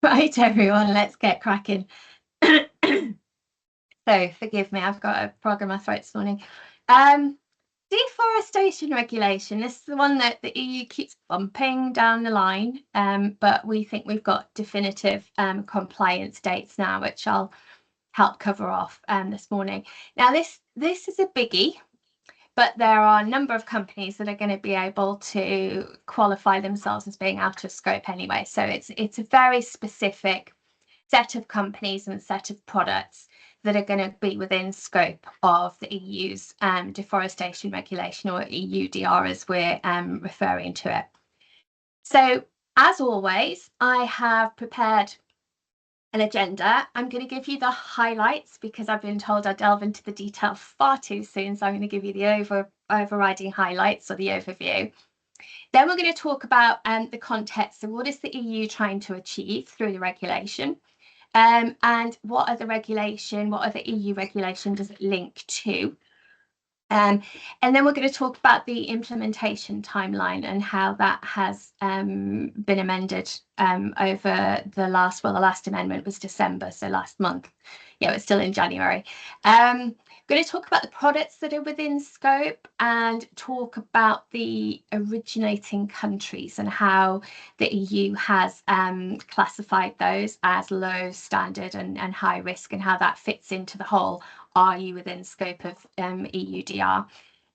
Right, everyone, let's get cracking. So forgive me, I've got a frog in my throat this morning. Deforestation regulation. This is the one that the EU keeps bumping down the line, but we think we've got definitive compliance dates now, which I'll help cover off this morning. Now, this is a biggie, but there are a number of companies that are going to be able to qualify themselves as being out of scope anyway. So it's a very specific set of companies and set of products that are going to be within scope of the EU's deforestation regulation, or EUDR as we're referring to it. So as always, I have prepared an agenda. I'm going to give you the highlights because I've been told I delve into the detail far too soon. So I'm going to give you the overriding highlights, or the overview. Then we're going to talk about the context. So what is the EU trying to achieve through the regulation? And what are the EU regulation does it link to? And then we're going to talk about the implementation timeline and how that has been amended over the last amendment was December, so last month. Yeah, it's still in January. Going to talk about the products that are within scope and talk about the originating countries and how the EU has classified those as low, standard and high risk, and how that fits into the whole are you within scope of EUDR.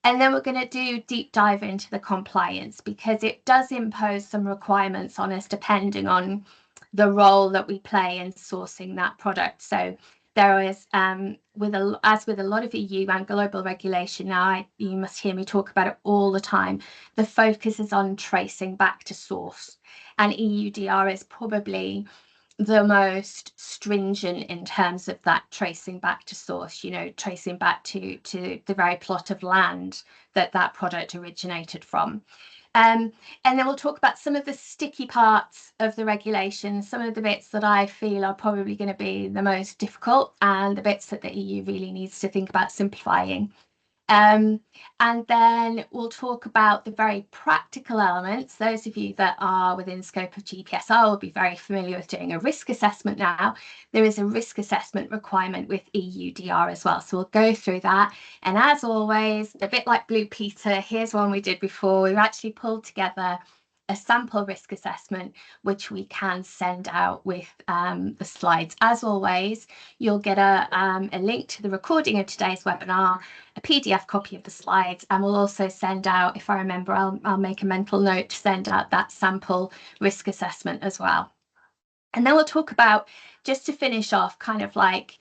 And then we're going to do deep dive into the compliance, because it does impose some requirements on us depending on the role that we play in sourcing that product. So there is, as with a lot of EU and global regulation now, you must hear me talk about it all the time, the focus is on tracing back to source. And EUDR is probably the most stringent in terms of that tracing back to source, tracing back to the very plot of land that product originated from. And then we'll talk about some of the sticky parts of the regulation, some of the bits that I feel are probably going to be the most difficult, and the bits that the EU really needs to think about simplifying. And then we'll talk about the very practical elements. Those of you that are within scope of GPSR will be very familiar with doing a risk assessment now. There is a risk assessment requirement with EUDR as well. So we'll go through that. And as always, a bit like Blue Peter, here's one we did before. We've actually pulled together a sample risk assessment, which we can send out with the slides. As always, you'll get a link to the recording of today's webinar, a PDF copy of the slides, and we'll also send out, if I remember, I'll make a mental note to send out that sample risk assessment as well. And then we'll talk about, just to finish off, kind of like,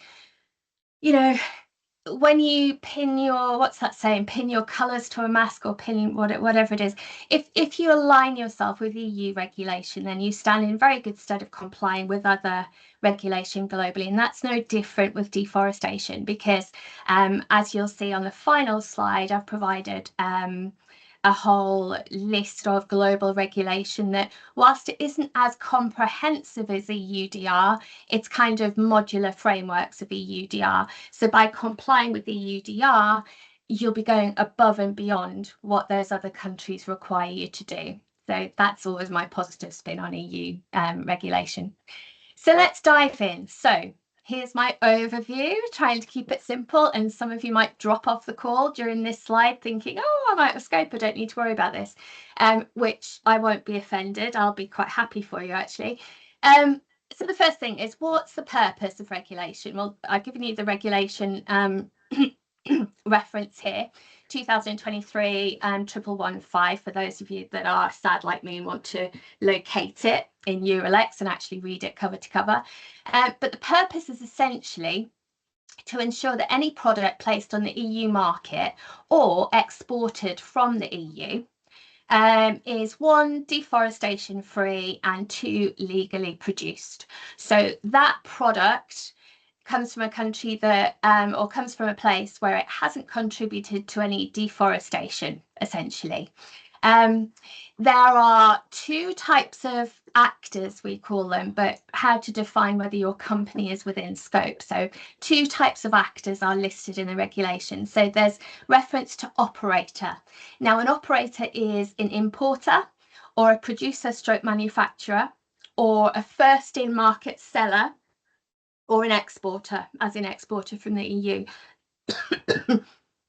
when you pin your, what's that saying, pin your colours to a mask, or pin whatever it is, if you align yourself with EU regulation, then you stand in very good stead of complying with other regulation globally. And that's no different with deforestation, because as you'll see on the final slide, I've provided a whole list of global regulation that, whilst it isn't as comprehensive as EUDR, it's kind of modular frameworks of EUDR. So by complying with EUDR, you'll be going above and beyond what those other countries require you to do. So that's always my positive spin on EU regulation. So let's dive in. So here's my overview, trying to keep it simple, and some of you might drop off the call during this slide thinking, oh, I'm out of scope, I don't need to worry about this, which I won't be offended. I'll be quite happy for you, actually. So the first thing is, what's the purpose of regulation? Well, I've given you the regulation reference here, 2023 1115, for those of you that are sad like me and want to locate it in Euralex and actually read it cover to cover. But the purpose is essentially to ensure that any product placed on the EU market or exported from the EU is 1, deforestation free, and 2, legally produced. So that product comes from a country that, or comes from a place where it hasn't contributed to any deforestation, essentially. There are 2 types of actors, we call them, but how to define whether your company is within scope. So 2 types of actors are listed in the regulation. So there's reference to operator. Now, an operator is an importer or a producer stroke manufacturer, or a first in market seller, or an exporter, as in exporter from the EU.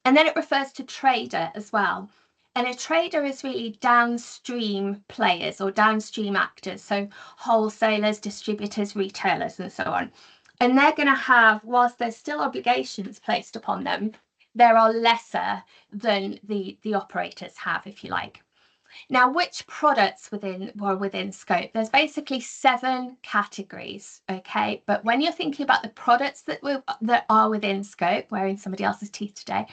And then it refers to trader as well. And a trader is really downstream players or downstream actors, so wholesalers, distributors, retailers, and so on. And they're going to have, whilst there's still obligations placed upon them, there are lesser than the operators have, if you like. Now, which products were within scope? There's basically 7 categories, okay? But when you're thinking about the products that are within scope, wearing somebody else's teeth today,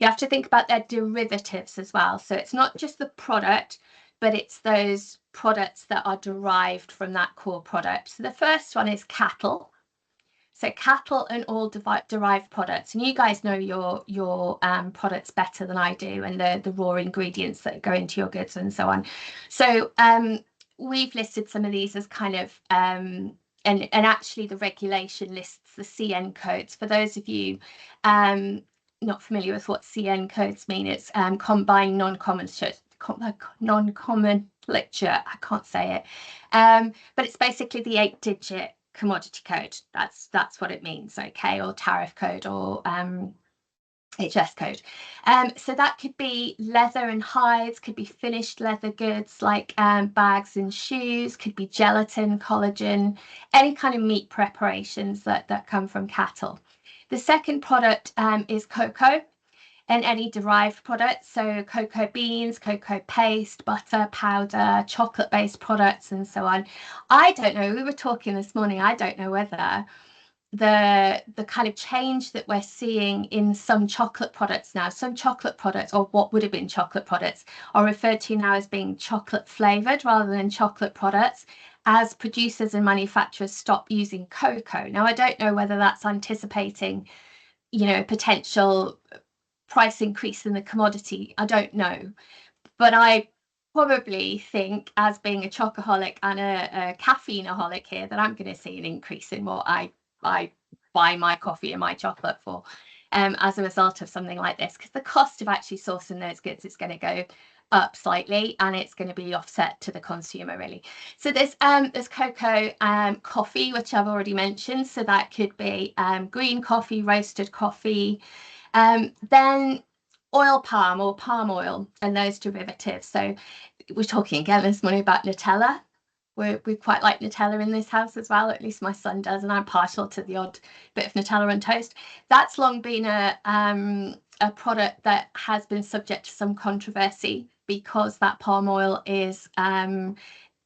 you have to think about their derivatives as well. So it's not just the product, but it's those products that are derived from that core product. So the first one is cattle. So cattle and all derived products, and you guys know your products better than I do, and the raw ingredients that go into your goods and so on. So we've listed some of these as kind of and actually the regulation lists the CN codes. For those of you not familiar with what CN codes mean, it's combined non-common lecture. I can't say it, but it's basically the 8-digit commodity code. That's what it means, okay, or tariff code, or HS code. So that could be leather and hides, could be finished leather goods like bags and shoes, could be gelatin, collagen, any kind of meat preparations that come from cattle. The second product is cocoa and any derived products, so cocoa beans, cocoa paste, butter, powder, chocolate-based products, and so on. I don't know, we were talking this morning, I don't know whether the kind of change that we're seeing in some chocolate products now, some chocolate products, or what would have been chocolate products, are referred to now as being chocolate flavored rather than chocolate products, as producers and manufacturers stop using cocoa. Now, I don't know whether that's anticipating, you know, a potential price increase in the commodity. I don't know, but I probably think, as being a chocoholic and a caffeineaholic here, that I'm going to see an increase in what I buy my coffee and my chocolate for as a result of something like this, because the cost of actually sourcing those goods is going to go up slightly, and it's going to be offset to the consumer, really. So there's cocoa, coffee, which I've already mentioned, so that could be green coffee, roasted coffee, then oil palm or palm oil and those derivatives. So we're talking again this morning about Nutella. We quite like Nutella in this house as well, at least my son does, and I'm partial to the odd bit of Nutella on toast. That's long been a product that has been subject to some controversy, because that palm oil is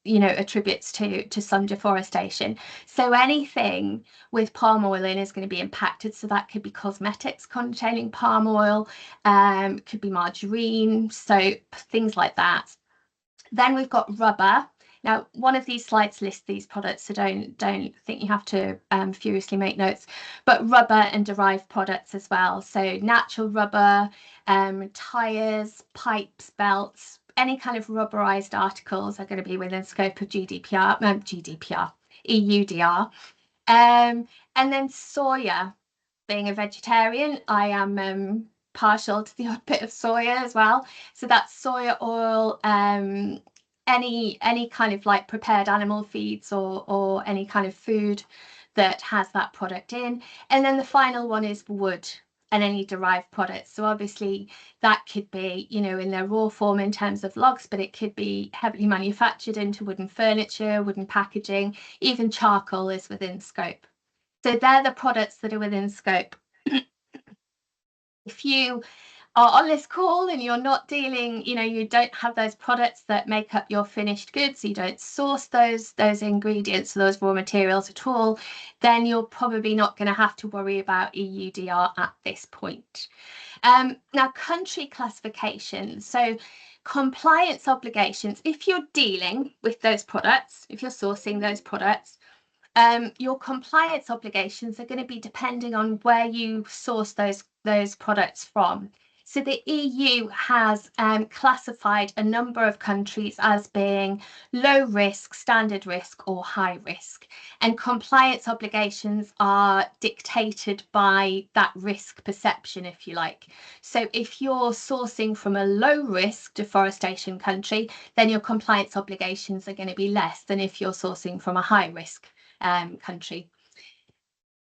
you know, attributes to some deforestation. So anything with palm oil in is going to be impacted. So that could be cosmetics containing palm oil, could be margarine, so things like that. Then we've got rubber. Now, one of these slides lists these products, so don't think you have to furiously make notes, but rubber and derived products as well. So natural rubber, tires, pipes, belts, any kind of rubberized articles are going to be within scope of EUDR. And then soya. Being a vegetarian, I am partial to the odd bit of soya as well. So that's soya oil, any kind of like prepared animal feeds, or any kind of food that has that product in. And then the final one is wood and any derived products. So obviously that could be, you know, in their raw form in terms of logs, but it could be heavily manufactured into wooden furniture, wooden packaging, even charcoal is within scope. So they're the products that are within scope. If you are on this call and you're not dealing, you know, you don't have those products that make up your finished goods, you don't source those ingredients, those raw materials at all, then you're probably not going to have to worry about EUDR at this point. Now, country classification. So compliance obligations, if you're dealing with those products, if you're sourcing those products, your compliance obligations are going to be depending on where you source those products from. So the EU has classified a number of countries as being low risk, standard risk, or high risk. And compliance obligations are dictated by that risk perception, if you like. So if you're sourcing from a low risk deforestation country, then your compliance obligations are going to be less than if you're sourcing from a high risk country.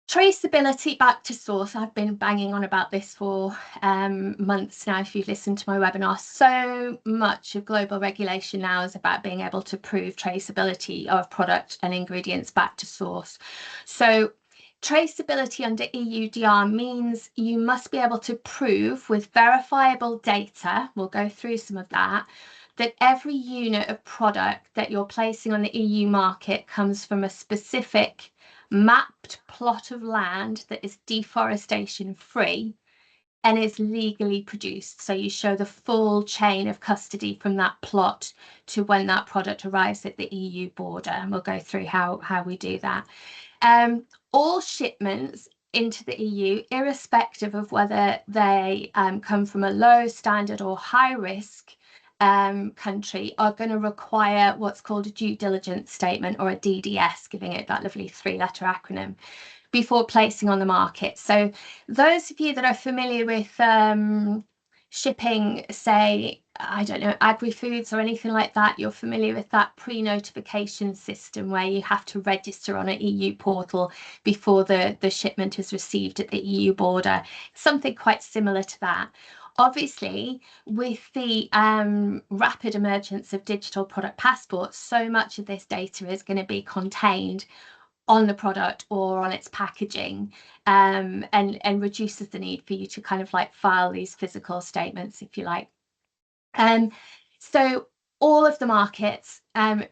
Traceability back to source. I've been banging on about this for months now. If you've listened to my webinar, so much of global regulation now is about being able to prove traceability of product and ingredients back to source. So traceability under EUDR means you must be able to prove with verifiable data, we'll go through some of that every unit of product that you're placing on the EU market comes from a specific mapped plot of land that is deforestation free and is legally produced. So you show the full chain of custody from that plot to when that product arrives at the EU border. And we'll go through how we do that. All shipments into the EU, irrespective of whether they come from a low, standard or high risk country, are going to require what's called a due diligence statement, or a DDS, giving it that lovely 3-letter acronym, before placing on the market. So those of you that are familiar with shipping, say, I don't know, agri-foods or anything like that, you're familiar with that pre-notification system where you have to register on an EU portal before the shipment is received at the EU border. Something quite similar to that. Obviously, with the rapid emergence of digital product passports, so much of this data is going to be contained on the product or on its packaging, and reduces the need for you to kind of like file these physical statements, if you like. So all of the markets,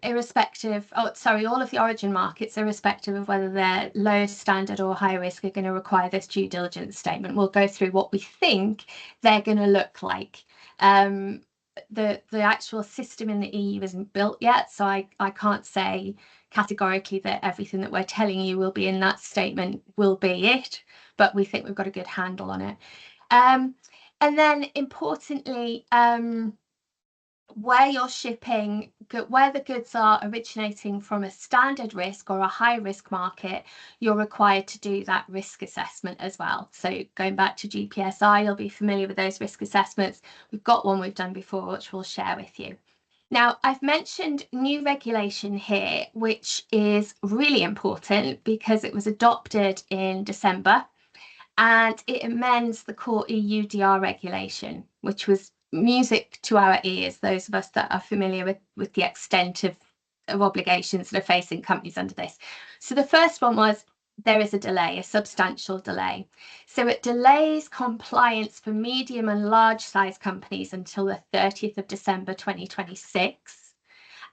irrespective, all of the origin markets, irrespective of whether they're low, standard or high risk, are going to require this due diligence statement. We'll go through what we think they're going to look like. The actual system in the EU isn't built yet, so I can't say categorically that everything that we're telling you will be in that statement will be it, but we think we've got a good handle on it. And then importantly, where you're shipping, where the goods are originating from a standard risk or a high risk market, you're required to do that risk assessment as well. So going back to GPSI, you'll be familiar with those risk assessments. We've got one we've done before, which we'll share with you. Now, I've mentioned new regulation here, which is really important because it was adopted in December, and it amends the core EUDR regulation, which was music to our ears, those of us that are familiar with the extent of obligations that are facing companies under this. So the first one was, there is a delay, a substantial delay. So it delays compliance for medium and large size companies until the 30th of December 2026.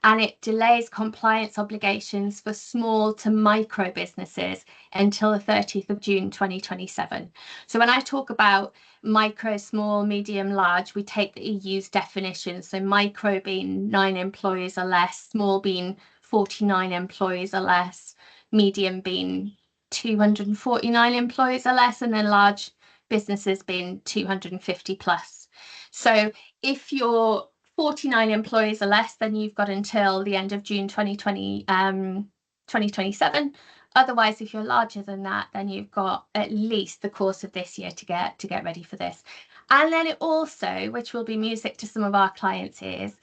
And it delays compliance obligations for small to micro businesses until the 30th of June 2027. So when I talk about micro, small, medium, large, we take the EU's definition. So micro being 9 employees or less, small being 49 employees or less, medium being 249 employees or less, and then large businesses being 250 plus. So if you're 49 employees or less, then you've got until the end of June 2027. Otherwise, if you're larger than that, then you've got at least the course of this year to get ready for this. And then it also, which will be music to some of our clients' ears,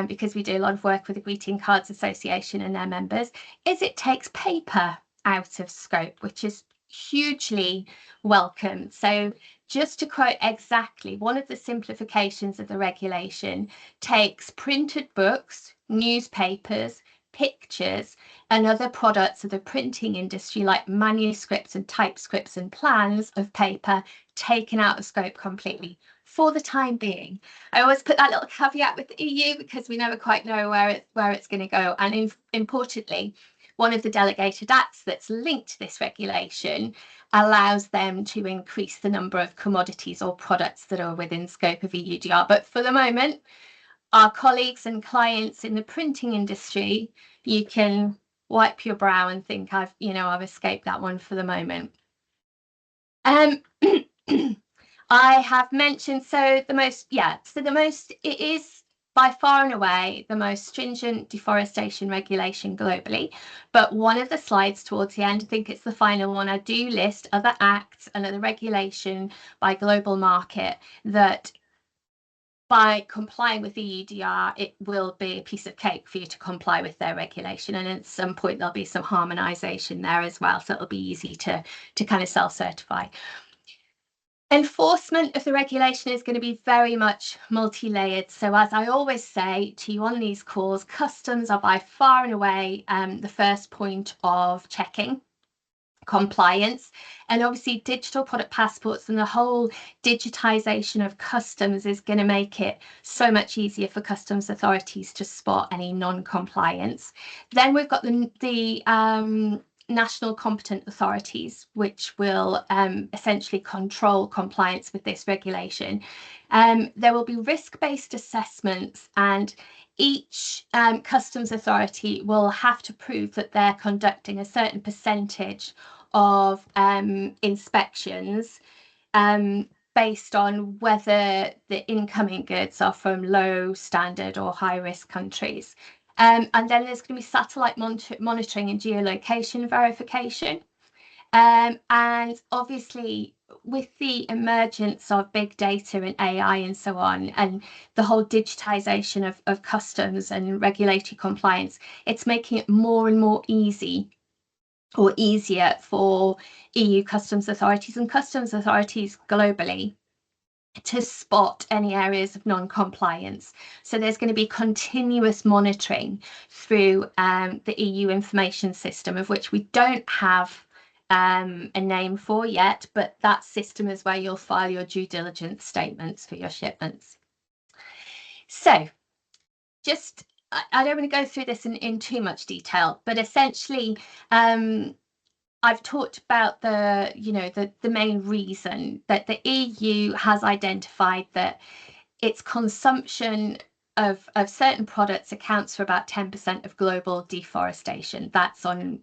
because we do a lot of work with the Greeting Cards Association and their members, is it takes paper out of scope, which is hugely welcome. So just to quote exactly, one of the simplifications of the regulation takes printed books, newspapers, pictures, and other products of the printing industry like manuscripts and typescripts and plans of paper, taken out of scope completely for the time being. I always put that little caveat with the EU because we never quite know where it's going to go. And importantly, one of the delegated acts that's linked to this regulation allows them to increase the number of commodities or products that are within scope of EUDR. But for the moment, our colleagues and clients in the printing industry, you can wipe your brow and think I've escaped that one for the moment. I have mentioned, it is by far and away the most stringent deforestation regulation globally. But one of the slides towards the end, I think it's the final one, I do list other acts and other regulation by global market that by complying with the EUDR, it will be a piece of cake for you to comply with their regulation. And at some point, there'll be some harmonization there as well. So it'll be easy to kind of self-certify. Enforcement of the regulation is going to be very much multi-layered. So as I always say to you on these calls, customs are by far and away the first point of checking compliance, and obviously digital product passports and the whole digitization of customs is going to make it so much easier for customs authorities to spot any non-compliance. Then we've got the national competent authorities, which will essentially control compliance with this regulation. There will be risk-based assessments, and each customs authority will have to prove that they're conducting a certain percentage of inspections based on whether the incoming goods are from low standard or high risk countries. And then there's going to be satellite monitoring and geolocation verification. And obviously, with the emergence of big data and AI and so on, and the whole digitization of customs and regulatory compliance, it's making it more and more easier for EU customs authorities and customs authorities globally to spot any areas of non-compliance. So there's going to be continuous monitoring through the EU information system, of which we don't have a name for yet, but that system is where you'll file your due diligence statements for your shipments. So just, I don't want to go through this in too much detail, but essentially I've talked about the main reason that the EU has identified that its consumption of certain products accounts for about 10% of global deforestation. That's on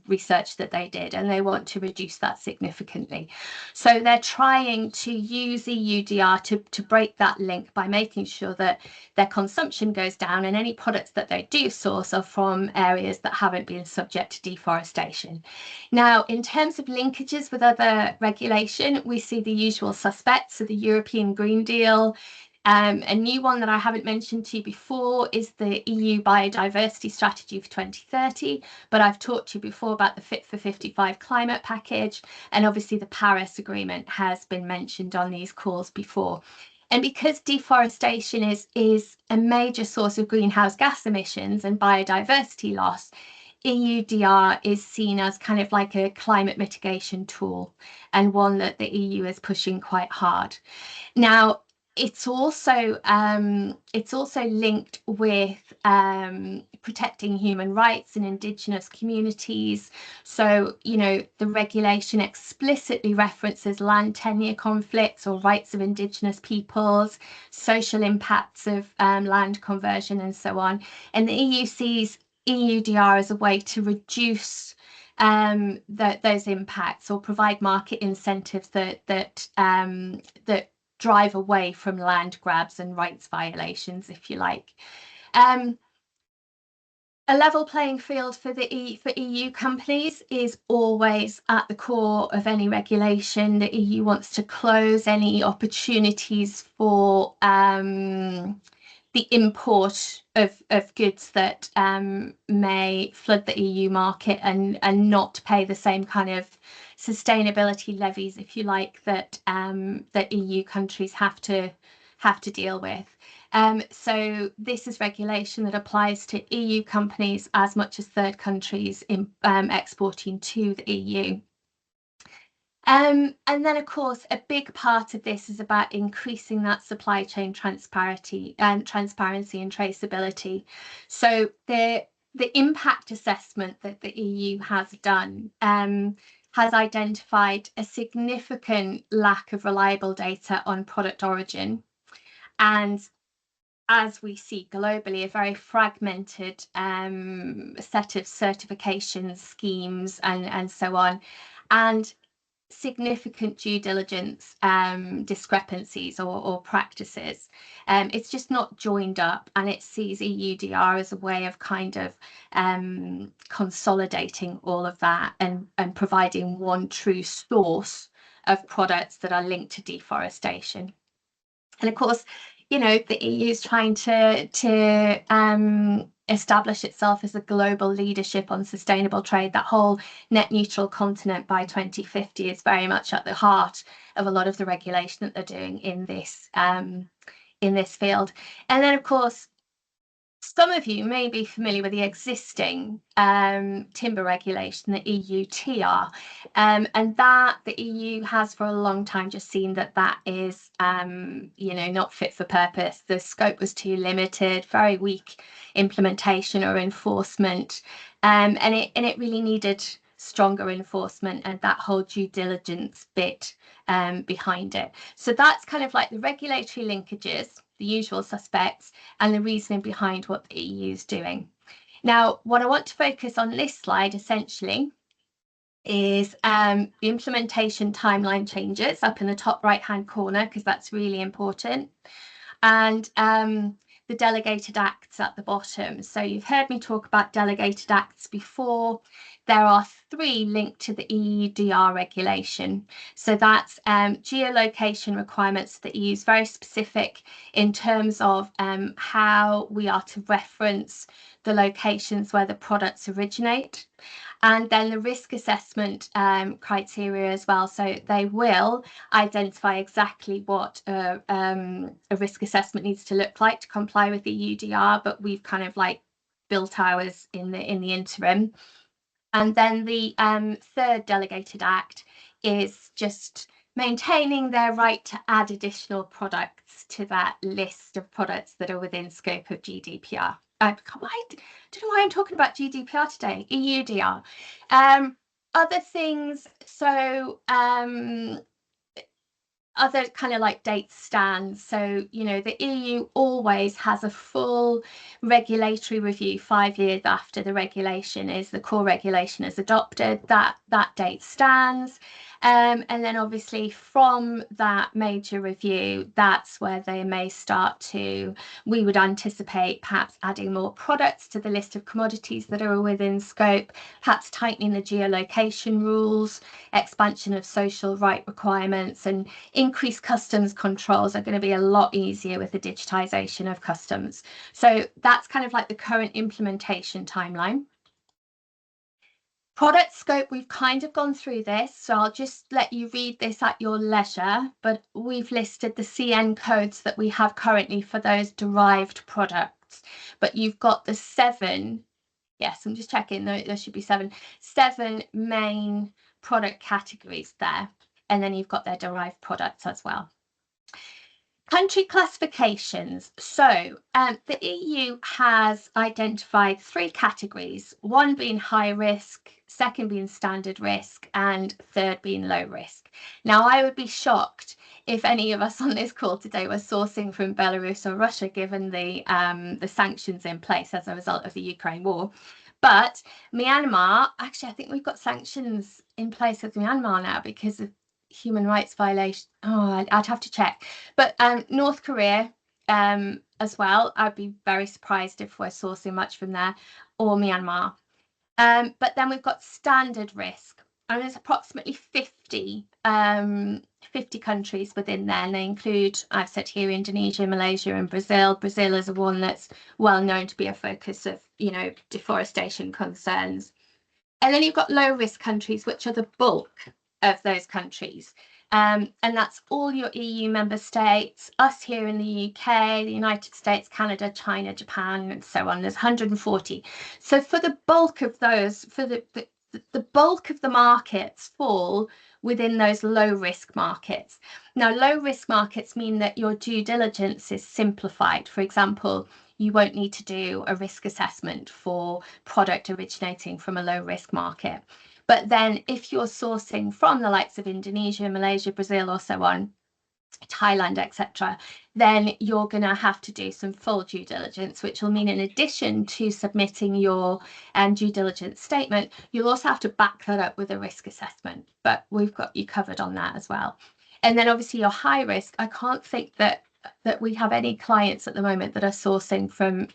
research that they did, and they want to reduce that significantly. So they're trying to use EUDR to break that link by making sure that their consumption goes down, and any products that they do source are from areas that haven't been subject to deforestation. Now, in terms of linkages with other regulation, we see the usual suspects. So the European Green Deal. A new one that I haven't mentioned to you before is the EU Biodiversity Strategy for 2030, but I've talked to you before about the Fit for 55 climate package, and obviously the Paris Agreement has been mentioned on these calls before. And because deforestation is a major source of greenhouse gas emissions and biodiversity loss, EUDR is seen as kind of like a climate mitigation tool, and one that the EU is pushing quite hard. Now, it's also linked with protecting human rights in Indigenous communities. So, the regulation explicitly references land tenure conflicts or rights of Indigenous peoples, social impacts of land conversion, and so on. And the EU sees EUDR as a way to reduce those impacts, or provide market incentives that drive away from land grabs and rights violations, if you like. A level playing field for EU companies is always at the core of any regulation. The EU wants to close any opportunities for the import of goods that may flood the EU market and not pay the same kind of sustainability levies, if you like, that EU countries have to deal with. So this is regulation that applies to EU companies as much as third countries exporting to the EU. And then, of course, a big part of this is about increasing that supply chain transparency and traceability. So the impact assessment that the EU has done has identified a significant lack of reliable data on product origin, and as we see globally, a very fragmented set of certification schemes and so on. And significant due diligence discrepancies or practices. It's just not joined up, and it sees EUDR as a way of kind of consolidating all of that and providing one true source of products that are linked to deforestation. And of course, you know, the EU is trying to establish itself as a global leadership on sustainable trade. That whole net neutral continent by 2050 is very much at the heart of a lot of the regulation that they're doing in this field. And then, of course, some of you may be familiar with the existing timber regulation, the EUDR, and that the EU has for a long time just seen that is, you know, not fit for purpose. The scope was too limited, very weak implementation or enforcement, and it really needed stronger enforcement and that whole due diligence bit behind it. So that's kind of like the regulatory linkages, the usual suspects, and the reasoning behind what the EU is doing. Now, what I want to focus on this slide essentially is the implementation timeline changes up in the top right-hand corner, because that's really important, and the delegated acts at the bottom. So you've heard me talk about delegated acts before. There are 3 linked to the EUDR regulation. So that's geolocation requirements. The EU is very specific in terms of how we are to reference the locations where the products originate. And then the risk assessment criteria as well. So they will identify exactly what a risk assessment needs to look like to comply with the EUDR, but we've kind of like built ours in the interim. And then the 3rd delegated act is just maintaining their right to add additional products to that list of products that are within scope of GDPR. I don't know why I'm talking about GDPR today, EUDR. Other things, so other kind of like date stands. So, you know, the EU always has a full regulatory review 5 years after the regulation is, the core regulation is adopted. That date stands. And then obviously from that major review, that's where they may start to, we would anticipate perhaps adding more products to the list of commodities that are within scope, perhaps tightening the geolocation rules, expansion of social right requirements, and increased customs controls are going to be a lot easier with the digitization of customs. So that's kind of like the current implementation timeline. Product scope, we've kind of gone through this, so I'll just let you read this at your leisure, but we've listed the CN codes that we have currently for those derived products. But you've got the 7, yes, I'm just checking, there should be 7 main product categories there, and then you've got their derived products as well. Country classifications. So the EU has identified 3 categories, one being high risk, second being standard risk, and third being low risk. Now, I would be shocked if any of us on this call today were sourcing from Belarus or Russia, given the sanctions in place as a result of the Ukraine war. But Myanmar, actually, I think we've got sanctions in place with Myanmar now because of human rights violation. Oh, I'd have to check. But North Korea as well, I'd be very surprised if we're sourcing much from there, or Myanmar. But then we've got standard risk, and there's approximately 50 countries within there, and they include, I've said here, Indonesia, Malaysia, and Brazil. Brazil is one that's well known to be a focus of, you know, deforestation concerns. And then you've got low risk countries, which are the bulk of those countries. And that's all your EU member states, us here in the UK, the United States, Canada, China, Japan, and so on. There's 140. So for the bulk of those, for the bulk of the markets fall within those low risk markets. Now, low risk markets mean that your due diligence is simplified. For example, you won't need to do a risk assessment for product originating from a low risk market. But then if you're sourcing from the likes of Indonesia, Malaysia, Brazil, or so on, Thailand, etc., then you're going to have to do some full due diligence, which will mean in addition to submitting your due diligence statement, you'll also have to back that up with a risk assessment. But we've got you covered on that as well. And then obviously your high risk, I can't think that we have any clients at the moment that are sourcing from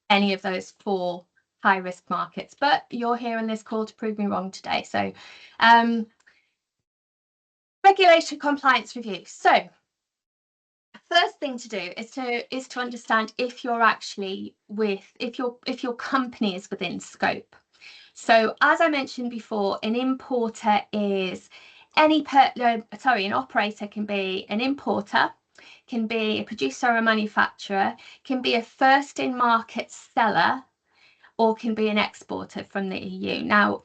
any of those 4 high risk markets, but you're here in this call to prove me wrong today. So regulatory compliance review. So first thing to do is to understand if you're actually if your company is within scope. So as I mentioned before, an importer is an operator can be an importer, can be a producer or a manufacturer, can be a first in market seller, or can be an exporter from the EU. Now,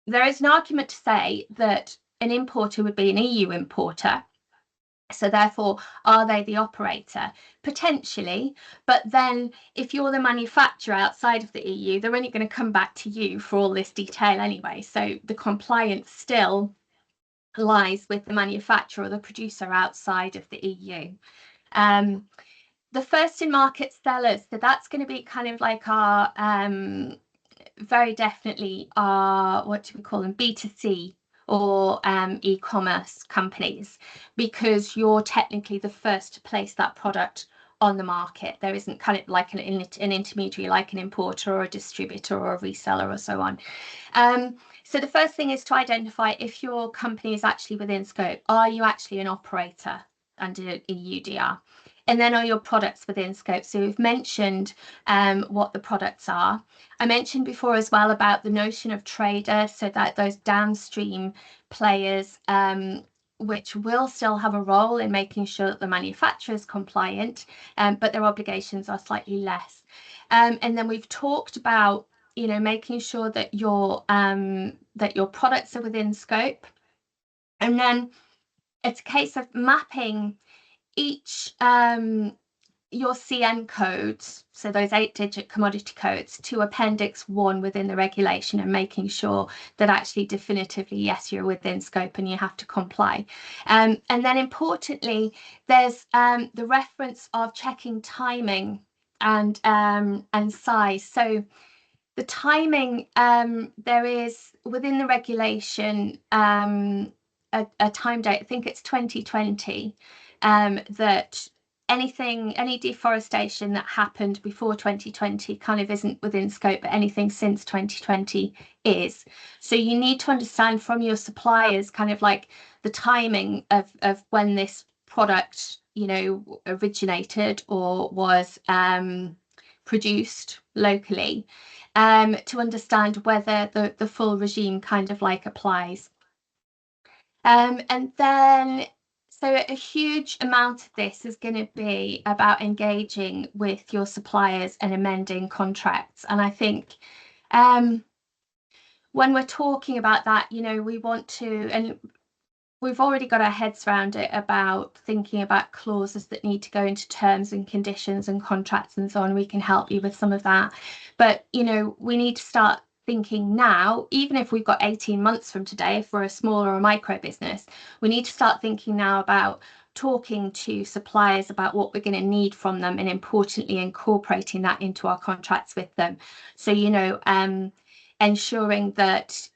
there is an argument to say that an importer would be an EU importer. So therefore, are they the operator? Potentially, but then if you're the manufacturer outside of the EU, they're only going to come back to you for all this detail anyway. So the compliance still lies with the manufacturer or the producer outside of the EU. The first in market sellers, so that's going to be kind of like our very definitely our, what do we call them, B2C or e-commerce companies, because you're technically the first to place that product on the market. There isn't kind of like an intermediary, like an importer or a distributor or a reseller or so on. So the first thing is to identify if your company is actually within scope. Are you actually an operator under EUDR? And then are your products within scope? So we've mentioned what the products are. I mentioned before as well about the notion of trader, so that those downstream players, which will still have a role in making sure that the manufacturer is compliant, but their obligations are slightly less. And then we've talked about, you know, making sure that your products are within scope. And then it's a case of mapping each your CN codes, so those 8-digit commodity codes, to Appendix 1 within the regulation, and making sure that actually definitively, yes, you're within scope and you have to comply. And then importantly, there's the reference of checking timing and size. So the timing, there is within the regulation a time date, I think it's 2020, that any deforestation that happened before 2020 kind of isn't within scope, but anything since 2020 is. So you need to understand from your suppliers kind of like the timing of when this product, you know, originated or was produced locally, to understand whether the full regime kind of like applies. And then, so a huge amount of this is going to be about engaging with your suppliers and amending contracts. And I think when we're talking about that, you know, we want to, and we've already got our heads around it, about thinking about clauses that need to go into terms and conditions and contracts and so on. We can help you with some of that. But, you know, we need to start thinking now, even if we've got 18 months from today, if we're a small or a micro business, we need to start thinking now about talking to suppliers about what we're going to need from them, and importantly, incorporating that into our contracts with them. So, you know, ensuring that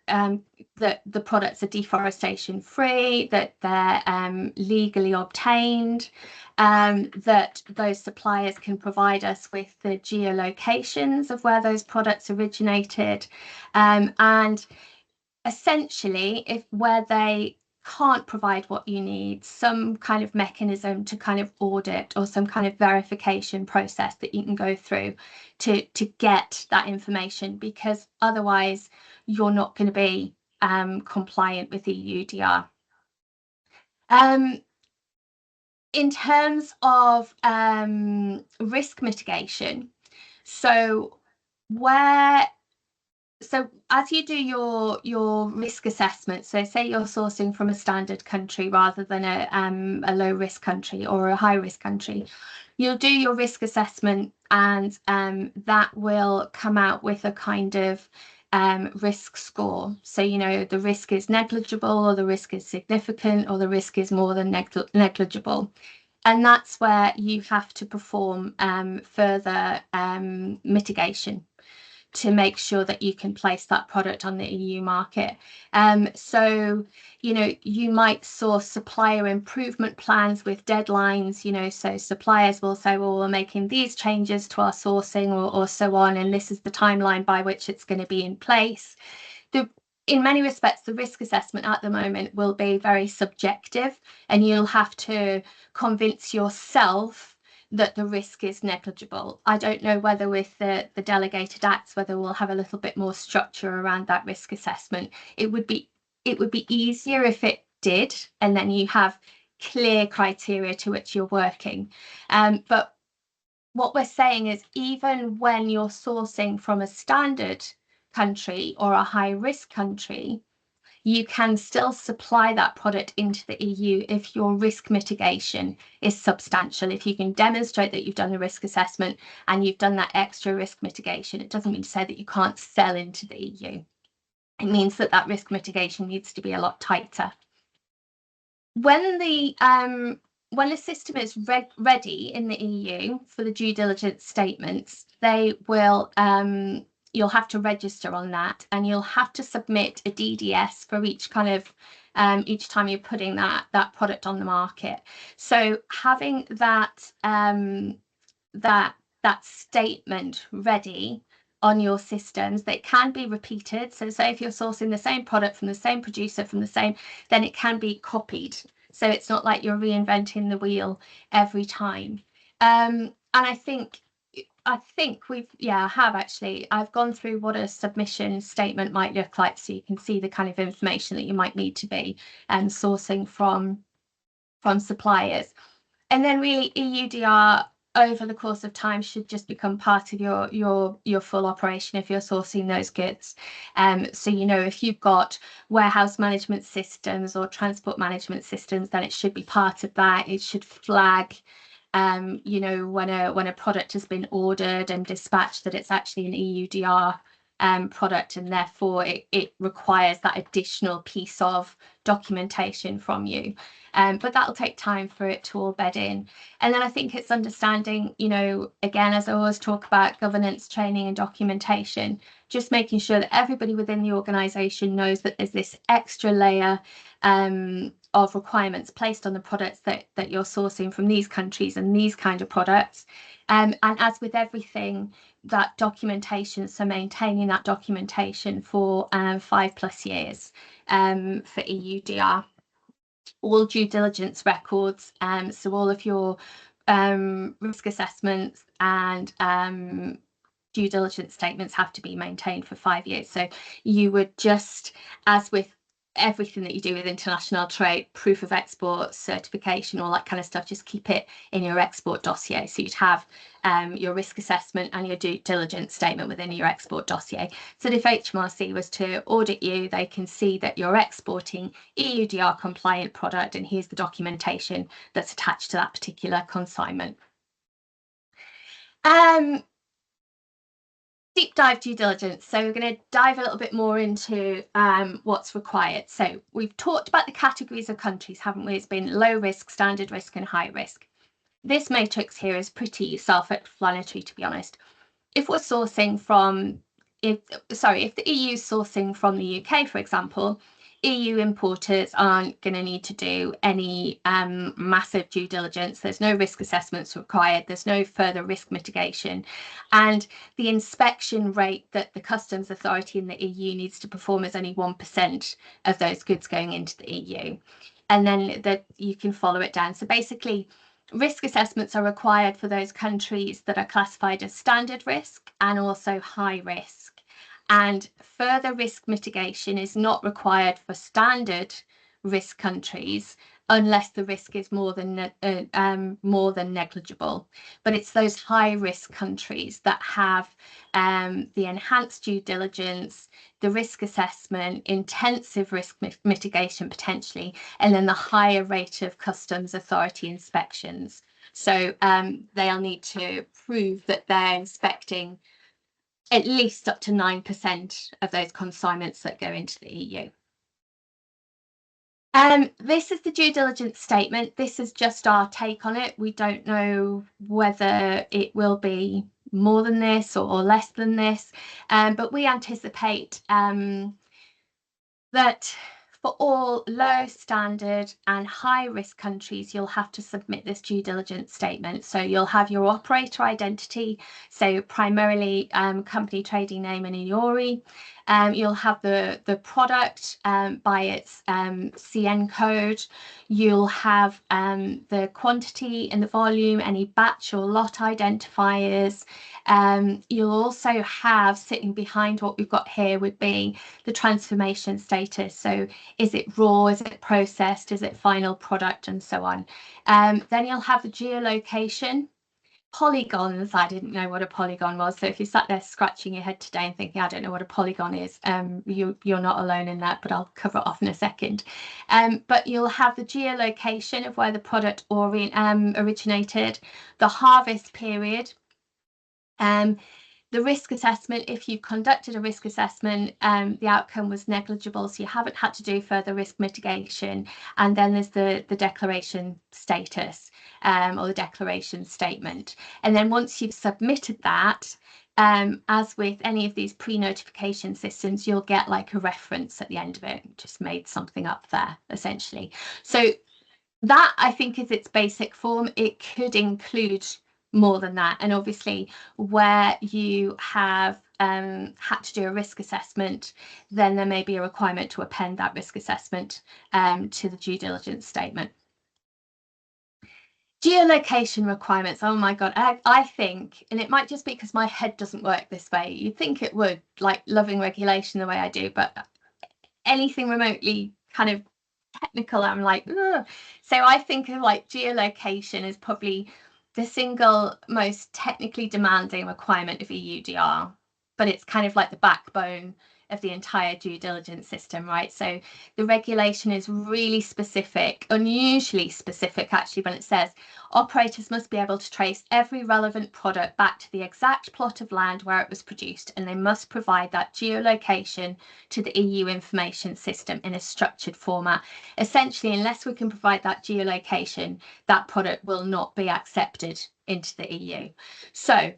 that the products are deforestation free, that they're legally obtained, that those suppliers can provide us with the geolocations of where those products originated, and essentially, if where they can't provide what you need, some kind of mechanism to kind of audit or some kind of verification process that you can go through to get that information, because otherwise you're not going to be compliant with the EUDR. In terms of risk mitigation, so as you do your risk assessment, so say you're sourcing from a standard country rather than a low risk country or a high risk country, you'll do your risk assessment, and that will come out with a kind of risk score. So, you know, the risk is negligible, or the risk is significant, or the risk is more than negligible. And that's where you have to perform further mitigation to make sure that you can place that product on the EU market. So, you know, you might source supplier improvement plans with deadlines, you know, so suppliers will say, well, we're making these changes to our sourcing, or so on, and this is the timeline by which it's going to be in place. In many respects, the risk assessment at the moment will be very subjective, and you'll have to convince yourself that the risk is negligible. I don't know whether with the delegated acts, whether we'll have a little bit more structure around that risk assessment. It would be easier if it did, and then you have clear criteria to which you're working. But what we're saying is, even when you're sourcing from a standard country or a high risk country, you can still supply that product into the EU if your risk mitigation is substantial. If you can demonstrate that you've done a risk assessment and you've done that extra risk mitigation, it doesn't mean to say that you can't sell into the EU. It means that that risk mitigation needs to be a lot tighter. When the system is ready in the EU for the due diligence statements, they will you'll have to register on that, and you'll have to submit a DDS for each kind of each time you're putting that product on the market. So having that that statement ready on your systems that can be repeated. So say if you're sourcing the same product from the same producer from the same, then it can be copied. So it's not like you're reinventing the wheel every time. And I think I've gone through what a submission statement might look like, so you can see the kind of information that you might need to be sourcing from suppliers. And then really EUDR over the course of time should just become part of your full operation if you're sourcing those goods. So, you know, if you've got warehouse management systems or transport management systems, then it should be part of that. It should flag, you know, when a product has been ordered and dispatched, that it's actually an EUDR product, and therefore it requires that additional piece of documentation from you. But that'll take time for it to all bed in. And then I think it's understanding, you know, again, as I always talk about governance, training and documentation, just making sure that everybody within the organisation knows that there's this extra layer of requirements placed on the products that you're sourcing from these countries and these kind of products. And as with everything, that documentation, so maintaining that documentation for 5+ years for EUDR. All due diligence records, so all of your risk assessments and due diligence statements have to be maintained for 5 years. So you would just, as with everything that you do with international trade, proof of export, certification, all that kind of stuff, just keep it in your export dossier. So you'd have your risk assessment and your due diligence statement within your export dossier. So if HMRC was to audit you, they can see that you're exporting EUDR compliant product, and here's the documentation that's attached to that particular consignment. Deep dive due diligence. So we're going to dive a little bit more into what's required. So we've talked about the categories of countries, haven't we? It's been low risk, standard risk and high risk. This matrix here is pretty self-explanatory, to be honest. If we're sourcing from, if the EU is sourcing from the UK, for example, EU importers aren't going to need to do any massive due diligence. There's no risk assessments required. There's no further risk mitigation. And the inspection rate that the customs authority in the EU needs to perform is only 1% of those goods going into the EU. And then that you can follow it down. So basically, risk assessments are required for those countries that are classified as standard risk and also high risk. And further risk mitigation is not required for standard risk countries unless the risk is more than negligible. But it's those high risk countries that have the enhanced due diligence, the risk assessment, intensive risk mitigation potentially, and then the higher rate of customs authority inspections. So they'll need to prove that they're inspecting at least up to 9% of those consignments that go into the EU. This is the due diligence statement. This is just our take on it. We don't know whether it will be more than this or less than this, but we anticipate that for all low standard and high risk countries, you'll have to submit this due diligence statement. So you'll have your operator identity, so primarily company trading name and EURI. You'll have the product by its CN code. You'll have the quantity and the volume, any batch or lot identifiers. You'll also have, sitting behind what we've got here, would be the transformation status. So is it raw, is it processed, is it final product, and so on. Then you'll have the geolocation. Polygons, I didn't know what a polygon was. So if you sat there scratching your head today and thinking, I don't know what a polygon is, you're not alone in that, but I'll cover it off in a second. But you'll have the geolocation of where the product originated, the harvest period, the risk assessment. If you conducted a risk assessment, the outcome was negligible, so you haven't had to do further risk mitigation. And then there's the declaration status, or the declaration statement. And then once you've submitted that, as with any of these pre-notification systems, you'll get like a reference at the end of it. Just made something up there, essentially. So that, I think, is its basic form. It could include more than that, and obviously where you have had to do a risk assessment, then there may be a requirement to append that risk assessment to the due diligence statement. Geolocation requirements, oh my god, I think, and it might just be because my head doesn't work this way, you'd think it would, like loving regulation the way I do, but anything remotely kind of technical, I'm like, ugh. So I think of like geolocation as probably the single most technically demanding requirement of EUDR, but it's kind of like the backbone of the entire due diligence system, right? So the regulation is really specific, unusually specific actually, when it says operators must be able to trace every relevant product back to the exact plot of land where it was produced, and they must provide that geolocation to the EU information system in a structured format. Essentially, unless we can provide that geolocation, that product will not be accepted into the EU. So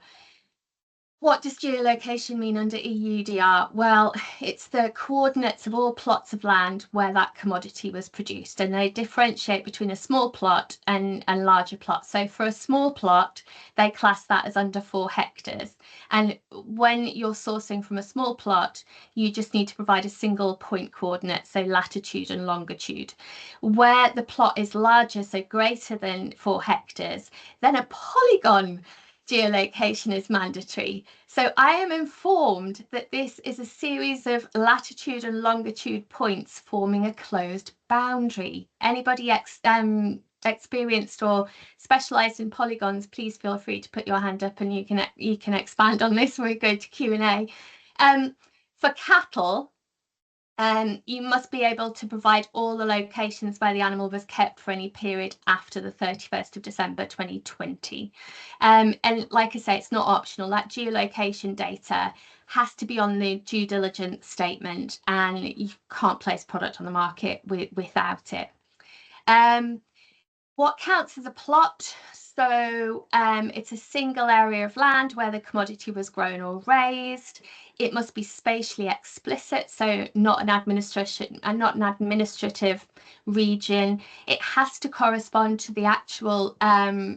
what does geolocation mean under EUDR? Well, it's the coordinates of all plots of land where that commodity was produced, and they differentiate between a small plot and larger plots. So for a small plot, they class that as under 4 hectares. And when you're sourcing from a small plot, you just need to provide a single point coordinate, so latitude and longitude. Where the plot is larger, so greater than 4 hectares, then a polygon geolocation is mandatory. So I am informed that this is a series of latitude and longitude points forming a closed boundary. Anybody experienced or specialized in polygons, please feel free to put your hand up and you can expand on this when we go to Q&A. For cattle, you must be able to provide all the locations where the animal was kept for any period after the 31st of December 2020. And like I say, it's not optional. That geolocation data has to be on the due diligence statement, and you can't place product on the market without it. What counts as a plot? So it's a single area of land where the commodity was grown or raised. It must be spatially explicit, so not an administrative region. It has to correspond to the actual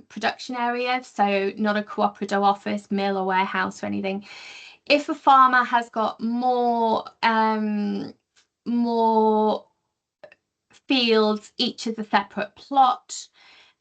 production area, so not a cooperative office, mill or warehouse or anything. If a farmer has got more fields, each is a separate plot,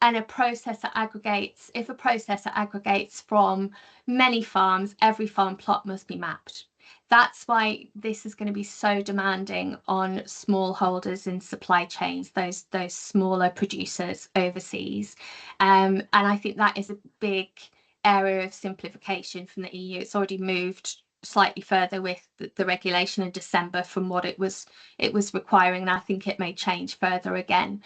and a processor aggregates, if a processor aggregates from many farms, every farm plot must be mapped. That's why this is going to be so demanding on smallholders in supply chains, those smaller producers overseas. And I think that is a big area of simplification from the EU. It's already moved slightly further with the regulation in December from what it was requiring, and I think it may change further again.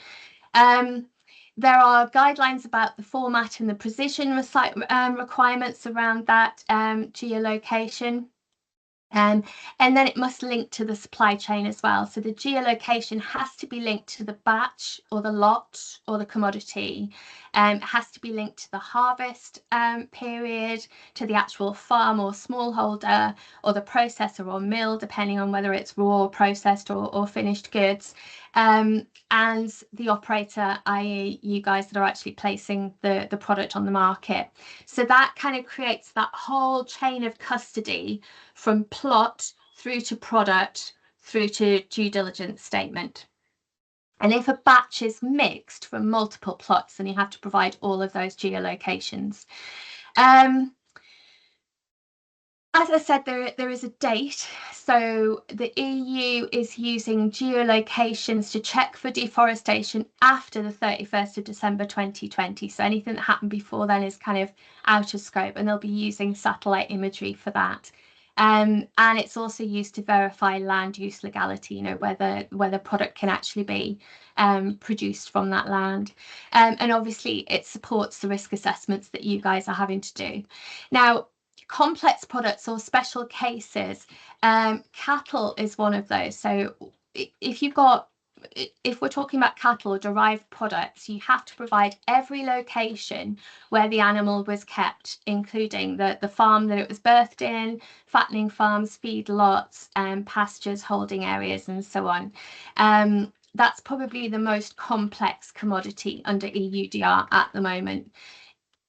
There are guidelines about the format and the precision requirements around that geolocation. And then it must link to the supply chain as well. So the geolocation has to be linked to the batch or the lot or the commodity. It has to be linked to the harvest period, to the actual farm or smallholder or the processor or mill, depending on whether it's raw, processed or finished goods. And the operator, i.e. you guys that are actually placing the product on the market. So that kind of creates that whole chain of custody from plot through to product through to due diligence statement. And if a batch is mixed from multiple plots, then you have to provide all of those geolocations. As I said, there is a date. So the EU is using geolocations to check for deforestation after the 31st of December 2020. So anything that happened before then is kind of out of scope, and they'll be using satellite imagery for that. And it's also used to verify land use legality, whether product can actually be produced from that land. And obviously it supports the risk assessments that you guys are having to do. Now, complex products or special cases, cattle is one of those. So if we're talking about cattle or derived products, you have to provide every location where the animal was kept, including the farm that it was birthed in, fattening farms, feedlots, pastures, holding areas, and so on. That's probably the most complex commodity under EUDR at the moment.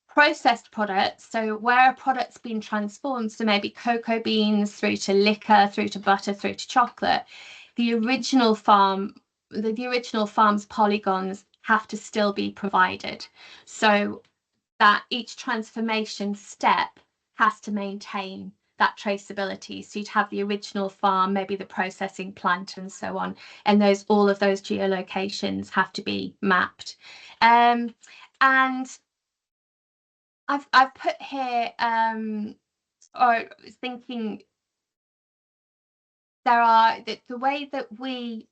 Processed products, so where a product's been transformed, so maybe cocoa beans through to liquor, through to butter, through to chocolate, the original farm's polygons have to still be provided, so that each transformation step has to maintain that traceability. So you'd have the original farm, maybe the processing plant, and so on, and all of those geolocations have to be mapped. And I've put here, or thinking the way that we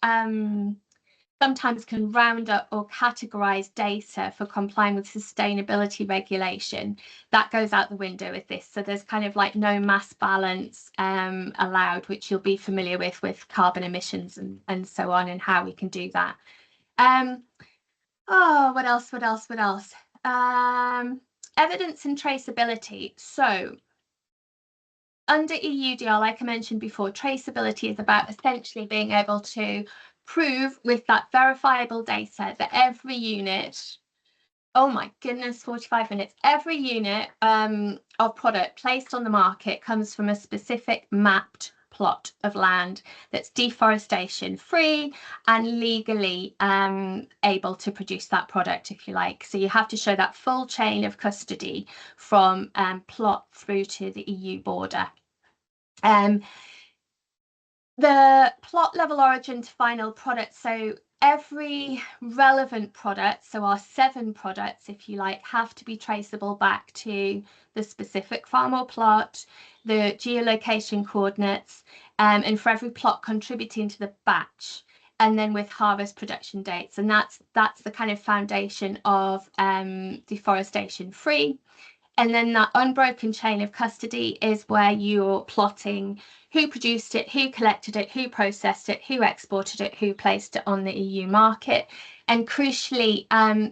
sometimes can round up or categorize data for complying with sustainability regulation, that goes out the window with this. So there's kind of like no mass balance allowed, which you'll be familiar with carbon emissions and so on, and how we can do that. What else? Evidence and traceability. So under EUDR, like I mentioned before, traceability is about essentially being able to prove with that verifiable data that every unit, oh my goodness, 45 minutes, every unit of product placed on the market comes from a specific mapped plot of land that's deforestation free and legally able to produce that product, if you like. So you have to show that full chain of custody from plot through to the EU border. The plot level origin to final product, so every relevant product, so our 7 products, if you like, have to be traceable back to the specific farm or plot, the geolocation coordinates, and for every plot contributing to the batch, and then with harvest production dates. And that's the kind of foundation of deforestation free. And then that unbroken chain of custody is where you're plotting who produced it, who collected it, who processed it, who exported it, who placed it on the EU market. And crucially,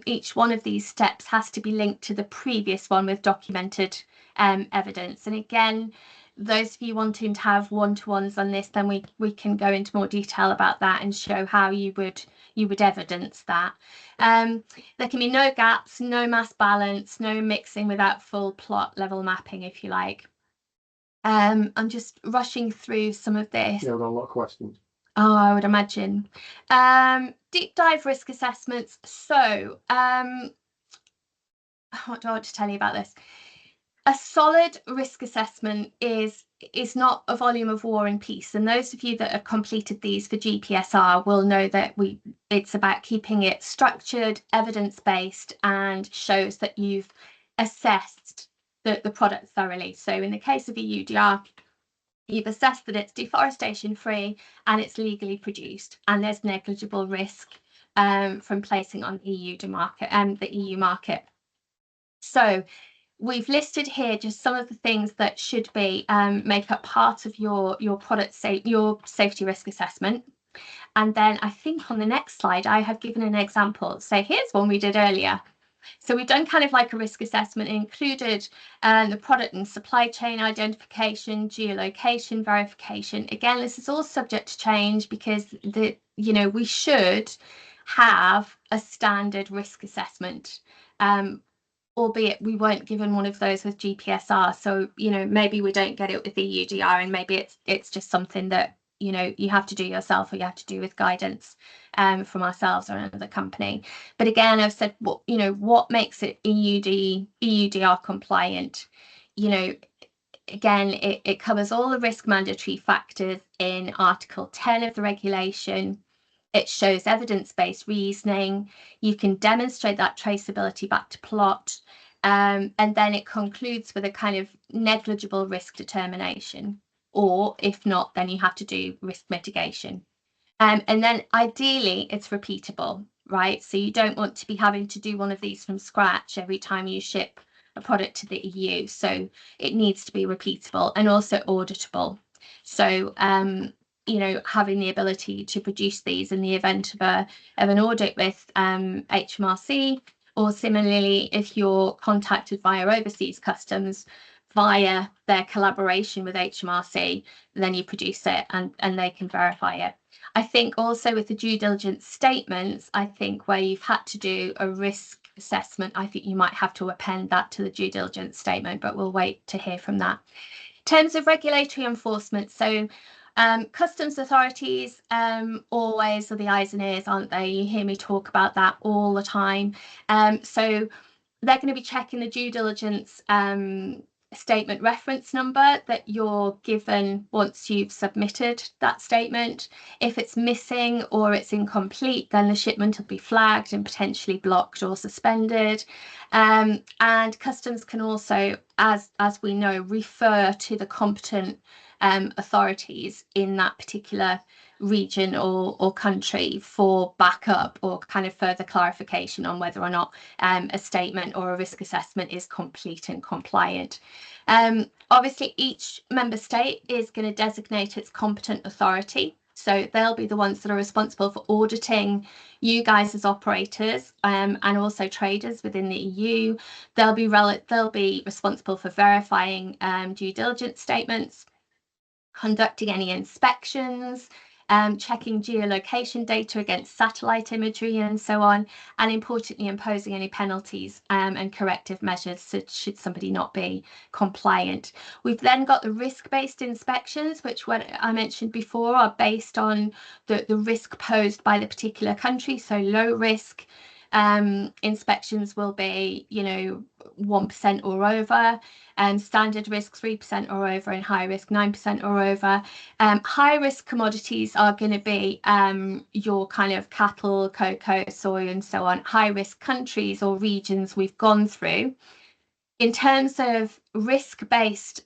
each one of these steps has to be linked to the previous one with documented evidence. And again, those of you wanting to have one-to-ones on this, then we can go into more detail about that and show how you would evidence that. There can be no gaps, no mass balance, no mixing without full plot level mapping, if you like. I'm just rushing through some of this. Yeah, I've got a lot of questions. Oh, I would imagine. Deep dive risk assessments. So what do I want to tell you about this? A solid risk assessment is not a volume of War and Peace. And those of you that have completed these for GPSR will know that it's about keeping it structured, evidence-based, and shows that you've assessed the product thoroughly. So in the case of EUDR, you've assessed that it's deforestation free and it's legally produced, and there's negligible risk from placing on the EU market. So we've listed here just some of the things that should be make up part of your your safety risk assessment. And then I think on the next slide, I have given an example. So here's one we did earlier. So we've done kind of like a risk assessment, included the product and supply chain identification, geolocation verification. Again, this is all subject to change because we should have a standard risk assessment. Albeit we weren't given one of those with GPSR, so maybe we don't get it with the EUDR, and maybe it's just something that you have to do yourself, or you have to do with guidance from ourselves or another company. But again, I've said what makes it EUDR compliant. Again, it covers all the risk mandatory factors in Article 10 of the regulation. It shows evidence-based reasoning. You can demonstrate that traceability back to plot. And then it concludes with a kind of negligible risk determination. Or if not, then you have to do risk mitigation. And then ideally, it's repeatable, right? So you don't want to be having to do one of these from scratch every time you ship a product to the EU. So it needs to be repeatable and also auditable. So having the ability to produce these in the event of an audit with HMRC, or similarly, if you're contacted via overseas customs via their collaboration with HMRC, then you produce it and they can verify it. I think also with the due diligence statements, I think where you've had to do a risk assessment, I think you might have to append that to the due diligence statement, but we'll wait to hear from that. In terms of regulatory enforcement, so customs authorities always are the eyes and ears, aren't they? You hear me talk about that all the time. So they're going to be checking the due diligence statement reference number that you're given once you've submitted that statement. If it's missing or it's incomplete, then the shipment will be flagged and potentially blocked or suspended. And customs can also, as we know, refer to the competent authorities in that particular region or country for backup or kind of further clarification on whether or not a statement or a risk assessment is complete and compliant. Obviously, each member state is going to designate its competent authority. So they'll be the ones that are responsible for auditing you guys as operators and also traders within the EU. They'll be responsible for verifying due diligence statements, conducting any inspections, checking geolocation data against satellite imagery and so on, and importantly imposing any penalties and corrective measures should somebody not be compliant. We've then got the risk-based inspections, which what I mentioned before are based on the risk posed by the particular country. So low risk inspections will be 1% or over, standard risk 3% or over, and high risk 9% or over. High risk commodities are going to be your kind of cattle, cocoa, soy and so on. High risk countries or regions we've gone through. In terms of risk-based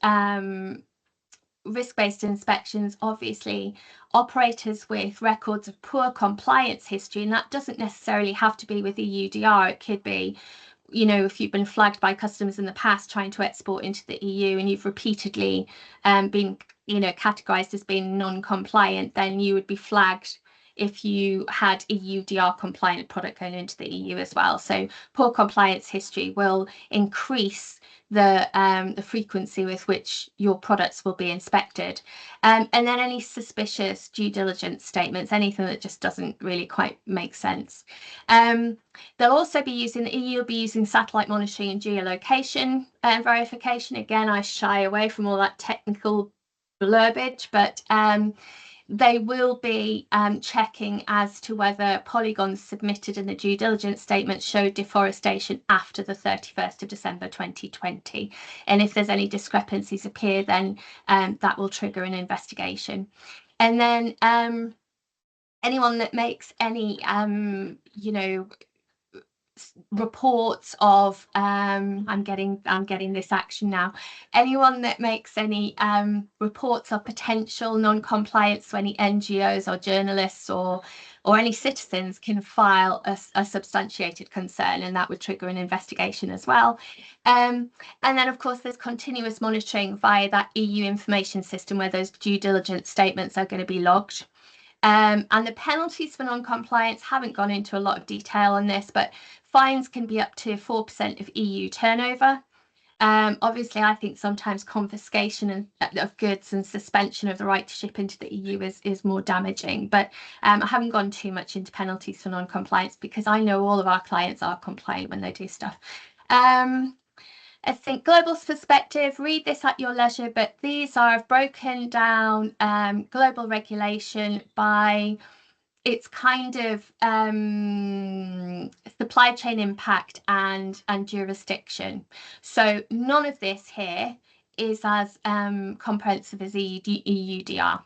inspections, obviously operators with records of poor compliance history, and that doesn't necessarily have to be with the EUDR. It could be if you've been flagged by customs in the past trying to export into the EU and you've repeatedly been categorized as being non-compliant, then you would be flagged if you had EUDR compliant product going into the EU as well. So poor compliance history will increase the frequency with which your products will be inspected, and then any suspicious due diligence statements, anything that just doesn't really quite make sense. They'll also be using, the EU will be using satellite monitoring and geolocation verification. Again, I shy away from all that technical blurbage, but they will be checking as to whether polygons submitted in the due diligence statement show deforestation after the 31st of December 2020. And if there's any discrepancies appear, then that will trigger an investigation. And then anyone that makes any, reports of I'm getting this action now. Anyone that makes any reports of potential non-compliance to any NGOs or journalists or any citizens can file a substantiated concern, and that would trigger an investigation as well. And then, of course, there's continuous monitoring via that EU information system where those due diligence statements are going to be logged. And the penalties for non-compliance haven't gone into a lot of detail on this, but fines can be up to 4% of EU turnover. Obviously, I think sometimes confiscation of goods and suspension of the right to ship into the EU is more damaging. But I haven't gone too much into penalties for non-compliance because I know all of our clients are compliant when they do stuff. I think global perspective, read this at your leisure, but these are broken down global regulation by its kind of supply chain impact and jurisdiction. So none of this here is as comprehensive as EUDR.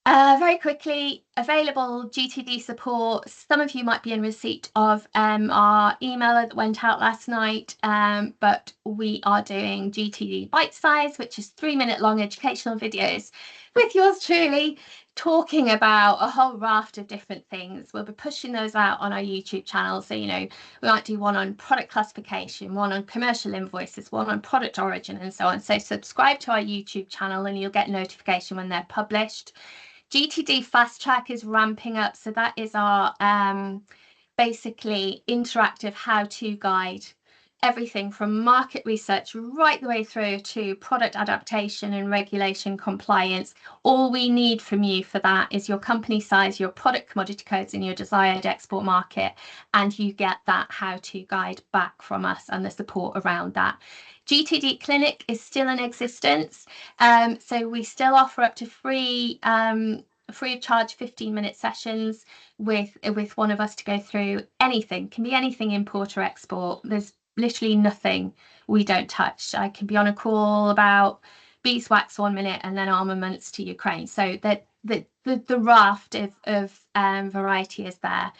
Very quickly, available GTD support. Some of you might be in receipt of our email that went out last night, but we are doing GTD bite size, which is 3-minute long educational videos with yours truly talking about a whole raft of different things. We'll be pushing those out on our YouTube channel. So, you know, we might do one on product classification, one on commercial invoices, one on product origin, and so on. So subscribe to our YouTube channel and you'll get notification when they're published. GTD Fast Track is ramping up. So that is our basically interactive how-to guide. Everything from market research right the way through to product adaptation and regulation compliance. All we need from you for that is your company size, your product commodity codes, and your desired export market. And you get that how-to guide back from us and the support around that. GTD Clinic is still in existence. So we still offer up to free of charge 15-minute sessions with one of us to go through anything. Can be anything, import or export. There's literally nothing we don't touch. I can be on a call about beeswax 1 minute and then armaments to Ukraine. So that the raft of variety is there.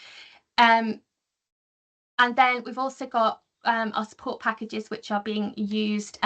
And then we've also got our support packages, which are being used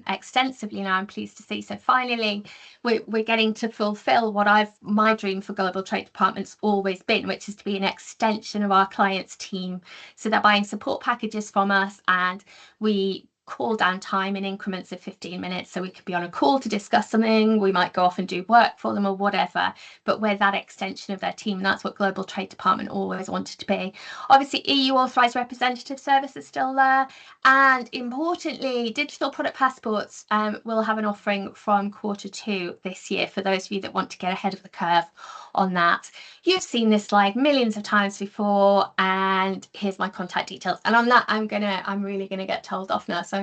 extensively now, I'm pleased to see. So finally, we're getting to fulfill what my dream for Global Trade Department's always been, which is to be an extension of our clients' team. So they're buying support packages from us, and we call down time in increments of 15 minutes. So we could be on a call to discuss something. We might go off and do work for them or whatever, but we're that extension of their team. That's what Global Trade Department always wanted to be. Obviously, EU authorised representative service is still there. And importantly, digital product passports will have an offering from Q2 this year for those of you that want to get ahead of the curve on that. You've seen this slide millions of times before, and here's my contact details. And on that, I'm really gonna get told off now. So